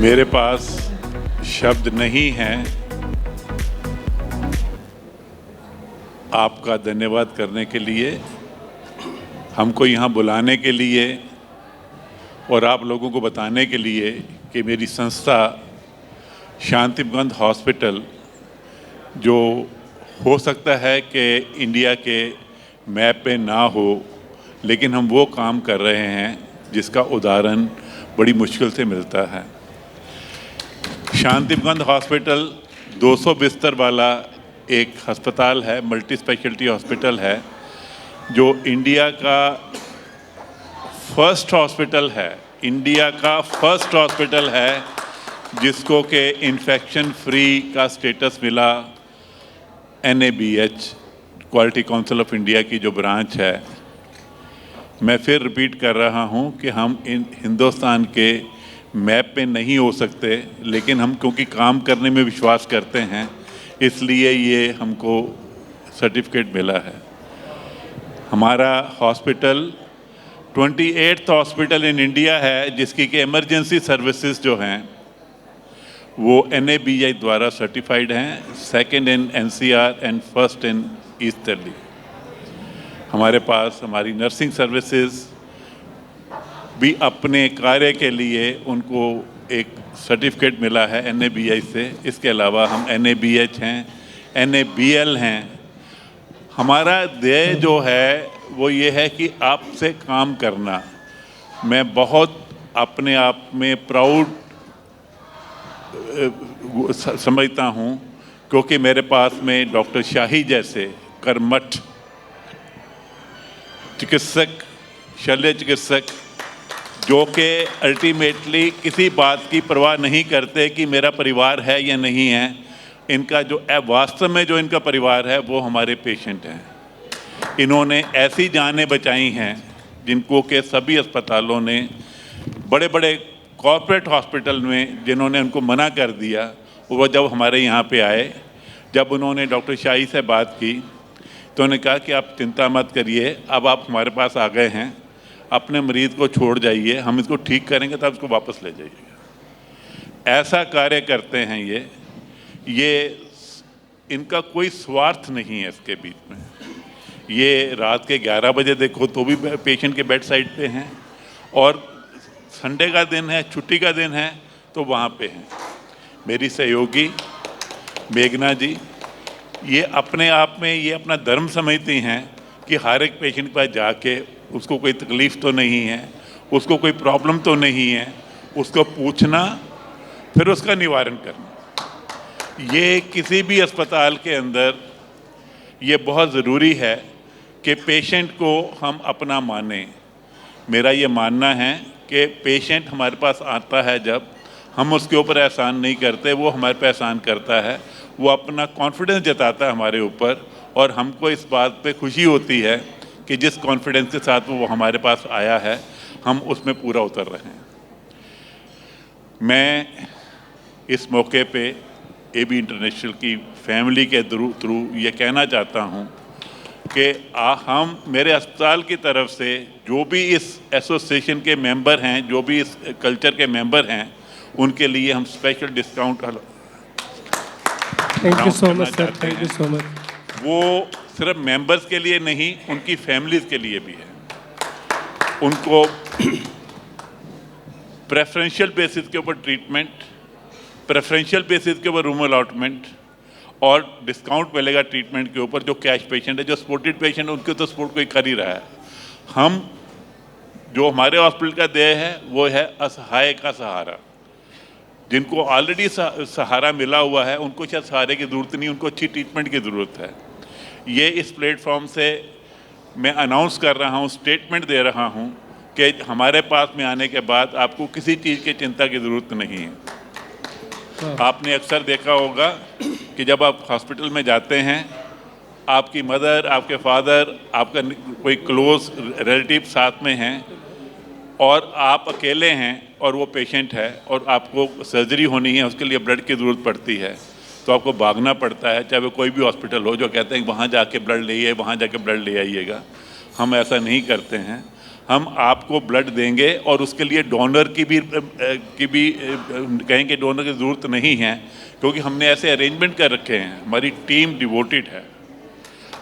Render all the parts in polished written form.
मेरे पास शब्द नहीं हैं आपका धन्यवाद करने के लिए, हमको यहाँ बुलाने के लिए और आप लोगों को बताने के लिए कि मेरी संस्था शांतिगंज हॉस्पिटल, जो हो सकता है कि इंडिया के मैप पे ना हो, लेकिन हम वो काम कर रहे हैं जिसका उदाहरण बड़ी मुश्किल से मिलता है। शांतिगंज हॉस्पिटल 200 बिस्तर वाला एक अस्पताल है, मल्टी स्पेशलिटी हॉस्पिटल है, जो इंडिया का फर्स्ट हॉस्पिटल है, इंडिया का फर्स्ट हॉस्पिटल है जिसको कि इन्फेक्शन फ्री का स्टेटस मिला। NABH quality council of India की जो ब्रांच है, मैं फिर रिपीट कर रहा हूं कि हम हिंदुस्तान के मैप पे नहीं हो सकते, लेकिन हम क्योंकि काम करने में विश्वास करते हैं इसलिए ये हमको सर्टिफिकेट मिला है। हमारा hospital 28th hospital in India है जिसकी कि इमरजेंसी सर्विसेज जो हैं वो NABH द्वारा सर्टिफाइड हैं, second in NCR and first in east Delhi. हमारे पास हमारी नर्सिंग सर्विसेज भी अपने कार्य के लिए उनको एक सर्टिफिकेट मिला है NABH से। इसके अलावा हम NABH हैं, NABL हैं। हमारा ध्येय जो है वो ये है कि आपसे काम करना। मैं बहुत अपने आप में प्राउड समझता हूँ क्योंकि मेरे पास में डॉक्टर शाही जैसे कर्मठ चिकित्सक, शल्य चिकित्सक, जो कि अल्टीमेटली किसी बात की परवाह नहीं करते कि मेरा परिवार है या नहीं है। इनका जो वास्तव में जो इनका परिवार है वो हमारे पेशेंट हैं। इन्होंने ऐसी जानें बचाई हैं जिनको के सभी अस्पतालों ने, बड़े बड़े कॉर्पोरेट हॉस्पिटल में जिन्होंने उनको मना कर दिया, वो जब हमारे यहाँ पे आए, जब उन्होंने डॉक्टर शाही से बात की तो उन्होंने कहा कि आप चिंता मत करिए, अब आप हमारे पास आ गए हैं, अपने मरीज़ को छोड़ जाइए, हम इसको ठीक करेंगे तब इसको वापस ले जाइएगा। ऐसा कार्य करते हैं ये इनका कोई स्वार्थ नहीं है इसके बीच में। ये रात के 11 बजे देखो तो भी पेशेंट के बेड साइड पे हैं, और संडे का दिन है, छुट्टी का दिन है तो वहाँ पे हैं। मेरी सहयोगी मेघना जी, ये अपने आप में ये अपना धर्म समझती हैं कि हर एक पेशेंट के पास जाके उसको कोई तकलीफ़ तो नहीं है, उसको कोई प्रॉब्लम तो नहीं है, उसको पूछना फिर उसका निवारण करना। ये किसी भी अस्पताल के अंदर ये बहुत ज़रूरी है कि पेशेंट को हम अपना मानें। मेरा ये मानना है कि पेशेंट हमारे पास आता है जब हम उसके ऊपर एहसान नहीं करते, वो हमारे पे एहसान करता है, वो अपना कॉन्फिडेंस जताता है हमारे ऊपर, और हमको इस बात पे खुशी होती है कि जिस कॉन्फिडेंस के साथ वो हमारे पास आया है हम उसमें पूरा उतर रहे हैं। मैं इस मौके पे AB इंटरनेशनल की फैमिली के थ्रू ये कहना चाहता हूँ कि हम मेरे अस्पताल की तरफ से जो भी इस एसोसिएशन के मेंबर हैं, जो भी इस कल्चर के मेंबर हैं, उनके लिए हम special discount thank you so much sir, thank you so much. वो सिर्फ मेंबर्स के लिए नहीं, उनकी फैमिलीज के लिए भी है। उनको प्रेफरेंशियल बेसिस के ऊपर ट्रीटमेंट, प्रेफरेंशियल बेसिस के ऊपर रूम अलॉटमेंट और डिस्काउंट मिलेगा ट्रीटमेंट के ऊपर। जो कैश पेशेंट है, जो सपोर्टेड पेशेंट है, उनके तो सपोर्ट कोई कर ही रहा है। हम जो हमारे हॉस्पिटल का ध्येय है वो है असहाय का सहारा। जिनको ऑलरेडी सहारा मिला हुआ है उनको शायद सहारे की ज़रूरत नहीं, उनको अच्छी ट्रीटमेंट की ज़रूरत है। ये इस प्लेटफॉर्म से मैं अनाउंस कर रहा हूँ, स्टेटमेंट दे रहा हूँ कि हमारे पास में आने के बाद आपको किसी चीज़ की चिंता की ज़रूरत नहीं है। आपने अक्सर देखा होगा कि जब आप हॉस्पिटल में जाते हैं, आपकी मदर, आपके फादर, आपका कोई क्लोज रिलेटिव साथ में हैं और आप अकेले हैं और वो पेशेंट है और आपको सर्जरी होनी है, उसके लिए ब्लड की ज़रूरत पड़ती है, तो आपको भागना पड़ता है। चाहे वो कोई भी हॉस्पिटल हो जो कहते हैं वहाँ जाके ब्लड ले आइए, वहाँ जाके ब्लड ले आइएगा। हम ऐसा नहीं करते हैं। हम आपको ब्लड देंगे और उसके लिए डोनर की भी कहेंगे डोनर की ज़रूरत नहीं है, क्योंकि हमने ऐसे अरेंजमेंट कर रखे हैं, हमारी टीम डिवोटेड है।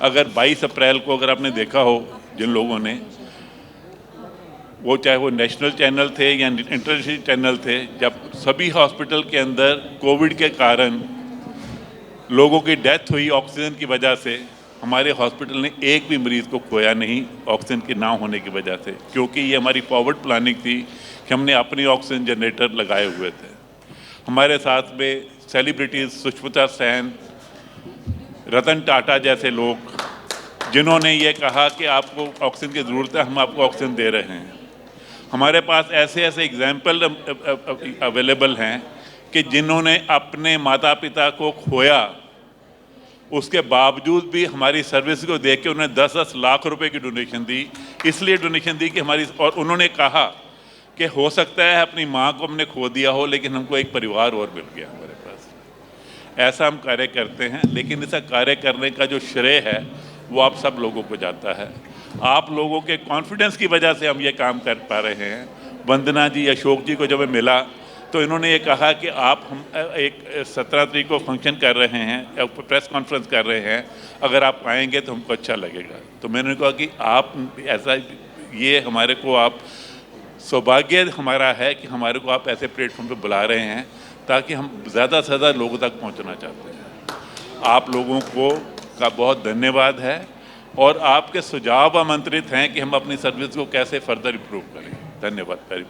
अगर 22 अप्रैल को अगर आपने देखा हो, जिन लोगों ने, वो चाहे वो नेशनल चैनल थे या इंटरनेशनल चैनल थे, जब सभी हॉस्पिटल के अंदर कोविड के कारण लोगों की डेथ हुई ऑक्सीजन की वजह से, हमारे हॉस्पिटल ने एक भी मरीज़ को खोया नहीं ऑक्सीजन के ना होने की वजह से, क्योंकि ये हमारी फॉरवर्ड प्लानिंग थी कि हमने अपनी ऑक्सीजन जनरेटर लगाए हुए थे। हमारे साथ में सेलिब्रिटीज़ सुष्मिता सेन, रतन टाटा जैसे लोग, जिन्होंने ये कहा कि आपको ऑक्सीजन की ज़रूरत है, हम आपको ऑक्सीजन दे रहे हैं। हमारे पास ऐसे ऐसे एग्जाम्पल अवेलेबल हैं कि जिन्होंने अपने माता पिता को खोया, उसके बावजूद भी हमारी सर्विस को देख के उन्होंने 10-10 लाख रुपए की डोनेशन दी। इसलिए डोनेशन दी कि हमारी, और उन्होंने कहा कि हो सकता है अपनी माँ को हमने खो दिया हो, लेकिन हमको एक परिवार और मिल गया हमारे पास। ऐसा हम कार्य करते हैं, लेकिन ऐसा कार्य करने का जो श्रेय है वो आप सब लोगों को जाता है। आप लोगों के कॉन्फिडेंस की वजह से हम ये काम कर पा रहे हैं। वंदना जी, अशोक जी को जब मैं मिला तो इन्होंने ये कहा कि आप, हम एक 17 तारीख को फंक्शन कर रहे हैं, प्रेस कॉन्फ्रेंस कर रहे हैं, अगर आप आएंगे तो हमको अच्छा लगेगा। तो मैंने कहा कि आप ऐसा, ये हमारे को, आप सौभाग्य हमारा है कि हमारे को आप ऐसे प्लेटफॉर्म पे बुला रहे हैं, ताकि हम ज़्यादा से ज़्यादा लोगों तक पहुंचना चाहते हैं। आप लोगों को का बहुत धन्यवाद है, और आपके सुझाव आमंत्रित हैं कि हम अपनी सर्विस को कैसे फर्दर इम्प्रूव करें। धन्यवाद।